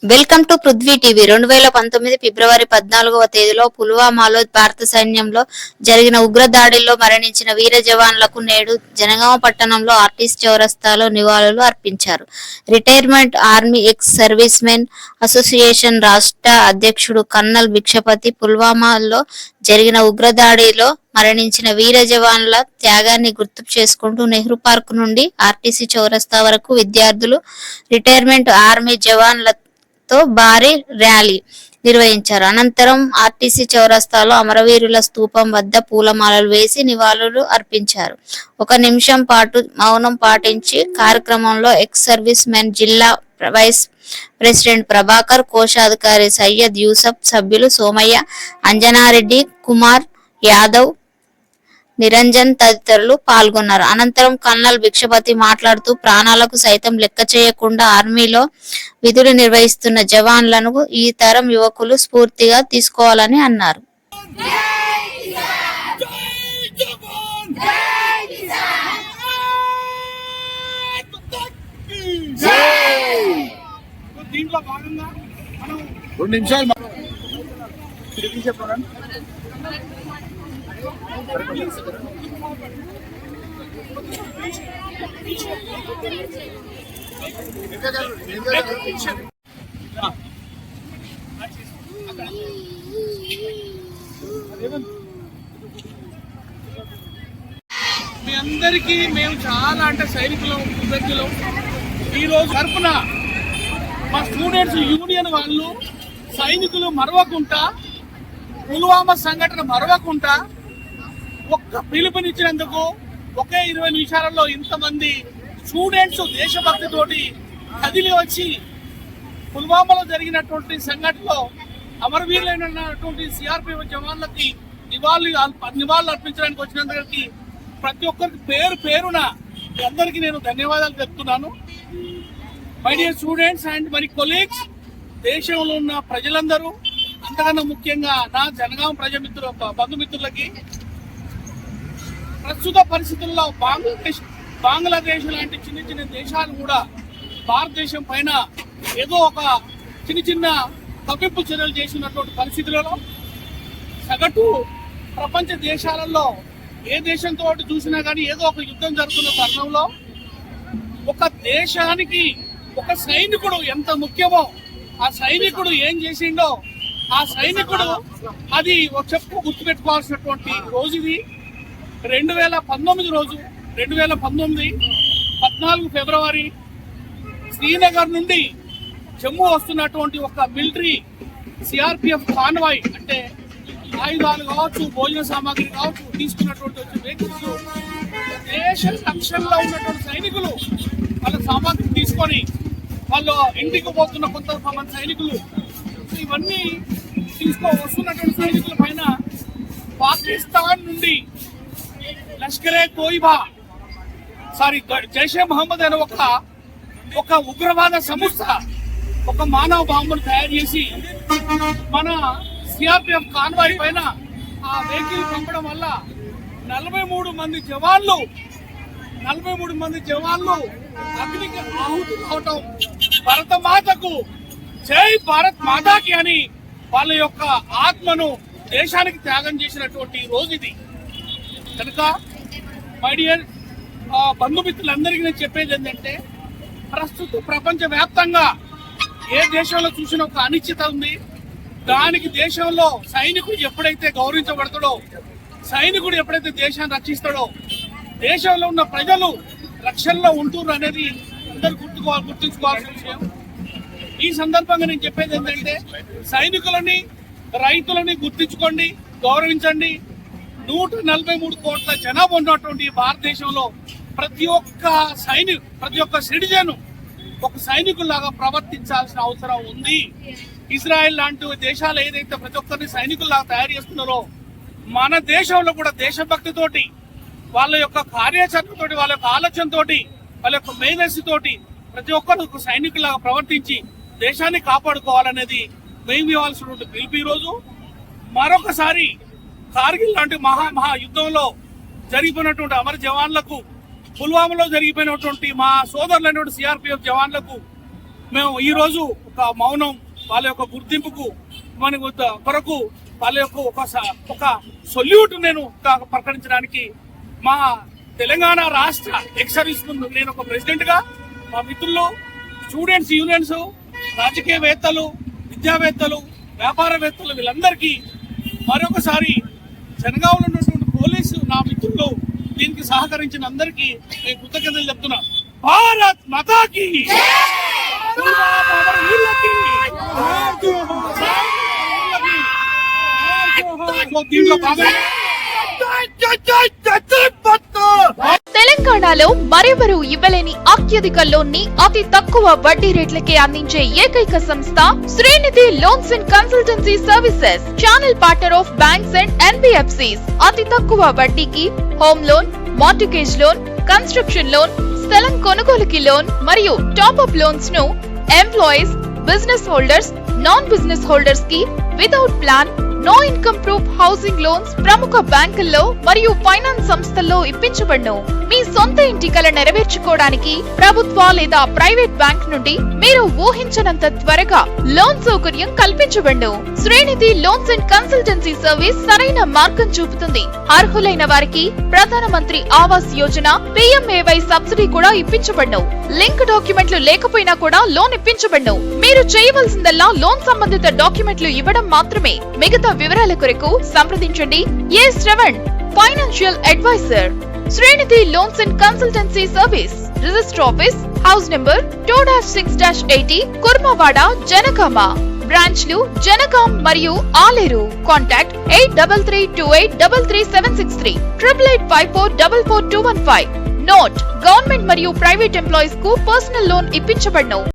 Welcome to Prithvi TV. 2019 ఫిబ్రవరి 14వ తేదీలో పుల్వామాలో భారత సైన్యంలో జరిగిన ఉగ్ర దాడిలో మరణించిన వీర జవాన్లకు నేడు జనగామ పట్టణంలో ఆర్టీసీ చౌరస్తాలో నివాళులు అర్పించారు. Retirement army ex service men association రాష్ట్ర అధ్యక్షుడు కన్నల్ భిక్షపతి పుల్వామాలో జరిగిన ఉగ్రదాడిలో మరణించిన వీర జవాన్ల త్యాగాన్ని గుర్తు చేసుకుంటూ నెహ్రూ పార్క్ నుండి ఆర్టీసీ చౌరస్తా వరకు విద్యార్థులు రిటైర్మెంట్ ఆర్మీ జవాన్ల భారీ ర్యాలీ నిర్వహించారు. అనంతరం ఆర్టీసీ చౌరస్తాలో అమరవీరుల స్తూపం వద్ద పూలమాలలు వేసి నివాళులు అర్పించారు. 1 నిమిషం పాటు మౌనం పాటించి కార్యక్రమంలో ఎక్స్ సర్వీస్ మెన్ జిల్లా వైస్ ప్రెసిడెంట్ ప్రభాకర్, కోశాధికారి సయ్యద్ యూసఫ్, సభ్యులు సోమయ్య, అంజనారెడ్డి, కుమార్ యాదవ్, నిరంజన్ తదితరులు పాల్గొన్నారు. అనంతరం కన్నల్ భిక్షపతి మాట్లాడుతూ ప్రాణాలకు సైతం లెక్క చేయకుండా ఆర్మీలో విధులు నిర్వహిస్తున్న జవాన్లను ఈ తరం యువకులు స్ఫూర్తిగా తీసుకోవాలని అన్నారు. మీ అందరికీ మేము చాలా అంటే సైనికులు కృతజ్ఞులు. ఈరోజు తరపున మా స్టూడెంట్స్ యూనియన్ వాళ్ళు సైనికులు మరవకుండా, పుల్వామా సంఘటన మరవకుండా ఒక్క పిలుపునిచ్చినందుకు ఒకే 20 నిమిషాలలో ఇంతమంది స్టూడెంట్స్ దేశభక్తితోటి కదిలి వచ్చి పుల్వామాలో జరిగినటువంటి సంఘటనలో అమరవీరులైనటువంటి సిఆర్పిఎఫ్ జవాన్లకి నివాళులు అర్పించడానికి వచ్చినందుకు ప్రతి ఒక్కరికి పేరు పేరున అందరికీ నేను ధన్యవాదాలు చెప్తున్నాను. మై డియర్ స్టూడెంట్స్ అండ్ మరి కొలీగ్స్, దేశంలో ఉన్న ప్రజలందరూ, అంతకన్నా ముఖ్యంగా నా జనగామ బంధుమిత్రులకి, ప్రస్తుత పరిస్థితుల్లో బంగ్లాదేశ్ లాంటి చిన్న చిన్న దేశాలు కూడా భారతదేశం పైన ఏదో ఒక చిన్న కవ్వింపు చర్యలు చేసినటువంటి పరిస్థితులలో సగటు ప్రపంచ దేశాలలో ఏ దేశంతో చూసినా కానీ ఏదో ఒక యుద్ధం జరుగుతున్న తరుణంలో ఒక దేశానికి ఒక సైనికుడు ఎంత ముఖ్యమో, ఆ సైనికుడు ఏం చేసిండో ఆ సైనికుడు అది చెప్పు గుర్తుపెట్టుకోవాల్సినటువంటి రోజు ఇది. 2019 రోజు 2019 14 ఫిబ్రవరి శ్రీనగర్ నుండి జమ్మూ వస్తున్నటువంటి ఒక మిలిటరీ సిఆర్పిఎఫ్ కాన్వాయ్, అంటే ఆయుధాలు కావచ్చు, భోజన సామాగ్రి కావచ్చు, తీసుకున్నటువంటి వెహికల్స్, దేశ రక్షణలో ఉన్నటువంటి సైనికులు వాళ్ళ సామాగ్రి తీసుకొని వాళ్ళు ఇంటికి పోతున్న కొంతమంది సైనికులు, ఇవన్నీ వస్తున్నటువంటి సైనికుల పైన పాకిస్తాన్ నుండి లష్కరే తోయిబా జైషే మహమ్మద్ అనే ఒక ఉగ్రవాద సంస్థ ఒక మానవ బాంబును తయారు చేసి మన సిఆర్పిఎఫ్ కాన్వాయ్ పైన ఆ వెహికల్ పంపడం వల్ల 43 మంది జవాన్లు అగ్నికి ఆహుతి కావటం, భరత మాతకు జై భారత్ మాతాకి అని వాళ్ళ యొక్క ఆత్మను దేశానికి త్యాగం చేసినటువంటి రోజు ఇది. కనుక మై డియర్ బంధుమిత్రులందరికీ నేను చెప్పేది ఏంటంటే, ప్రస్తుత ప్రపంచ వ్యాప్తంగా ఏ దేశంలో చూసిన ఒక అనిశ్చిత ఉంది. దానికి దేశంలో సైనికుడు ఎప్పుడైతే గౌరవించబడతాడో, సైనికుడు ఎప్పుడైతే దేశాన్ని రక్షిస్తాడో, దేశంలో ఉన్న ప్రజలు రక్షణలో ఉంటున్నారు అనేది అందరూ గుర్తుంచుకోవాల్సిన విషయం. ఈ సందర్భంగా నేను చెప్పేది ఏంటంటే, సైనికులని, రైతులని గుర్తించుకోండి, గౌరవించండి. 143 కోట్ల జనాభా ఉన్నటువంటి భారతదేశంలో ప్రతి ఒక్క సిటిజన్ ఒక సైనికుల్లాగా ప్రవర్తించాల్సిన అవసరం ఉంది. ఇజ్రాయెల్ లాంటి దేశాలు ఏదైతే ప్రతి ఒక్కరిని సైనికుల్లాగా తయారు చేస్తున్నారో, మన దేశంలో కూడా దేశభక్తితోటి, వాళ్ళ యొక్క కార్యాచరణతోటి, వాళ్ళ యొక్క ఆలోచనతోటి, వాళ్ళ యొక్క మేధస్సుతోటి ప్రతి ఒక్కరు ఒక సైనికులాగా ప్రవర్తించి దేశాన్ని కాపాడుకోవాలనేది మేము ఇవ్వాల్సినటువంటి పిలుపు. ఈరోజు మరొకసారి కార్గిల్ లాంటి మహా యుద్ధంలో జరిగిపోయినటువంటి అమర జవాన్లకు, పుల్వామాలో జరిగిపోయినటువంటి మా సోదరులైనటువంటి సిఆర్పిఎఫ్ జవాన్లకు మేము ఈ రోజు ఒక మౌనం వాళ్ళ యొక్క గుర్తింపుకు మన కొరకు వాళ్ళ యొక్క ఒక సొల్యూట్ నేను ప్రకటించడానికి మా తెలంగాణ రాష్ట్ర ఎక్సర్వీస్ నేను ఒక ప్రెసిడెంట్ గా మా మిత్రులు స్టూడెంట్స్ యూనియన్స్ రాజకీయవేత్తలు విద్యావేత్తలు వ్యాపారవేత్తలు వీళ్ళందరికీ మరొకసారి జనగాంలో ఉన్నటువంటి పోలీసు నా మిత్రులు దీనికి సహకరించిన అందరికీ నేను కృతజ్ఞతలు చెప్తున్నా. భారత్ మాతాకి దీంట్లో తెలంగాణలో మరెవరూ ఇవ్వలేని అత్యధిక లోన్ ని అతి తక్కువ వడ్డీ రేట్లకే అందించే ఏకైక సంస్థ Srinidhi loans and consultancy services, channel partner of banks and NBFCs. అతి తక్కువ వడ్డీకి home loan, mortgage loan, construction loan, స్థలం కొనుగోలుకి లోన్ మరియు టాప్ అప్ లోన్స్ ను employees, business holders, non business holders కి without plan, no income proof housing loans ప్రముఖ బ్యాంకుల్లో మరియు ఫైనాన్స్ సంస్థల్లో ఇప్పించబడును. మీ సొంత ఇంటి కల నెరవేర్చుకోవడానికి ప్రభుత్వ లేదా ప్రైవేట్ బ్యాంక్ నుండి మీరు ఊహించనంత త్వరగా లోన్ సౌకర్యం కల్పించబడును. Srinidhi loans and consultancy service సరైన మార్గం చూపుతుంది. అర్హులైన వారికి ప్రధానమంత్రి ఆవాస్ యోజన, PMAY సబ్సిడీ కూడా ఇప్పించబడును. లింక్ డాక్యుమెంట్లు లేకపోయినా కూడా లోన్ ఇప్పించబడును. మీరు చేయవలసిందల్లా లోన్ సంబంధిత డాక్యుమెంట్లు ఇవ్వడం మాత్రమే. మిగతా వివరాల కొరకు సంప్రదించండి A Shravan, financial advisor, Srinidhi loans and consultancy service, register office, house number 2-6-80, Kurmawada, Jangaon. బ్రాంచ్లు జనగాం మరియు ఆలేరు. కాంటాక్ట్ 8332833763, 8854444215. నోట్: గవర్నమెంట్ మరియు ప్రైవేట్ ఎంప్లాయీస్ కు పర్సనల్ లోన్ ఇప్పించబడును.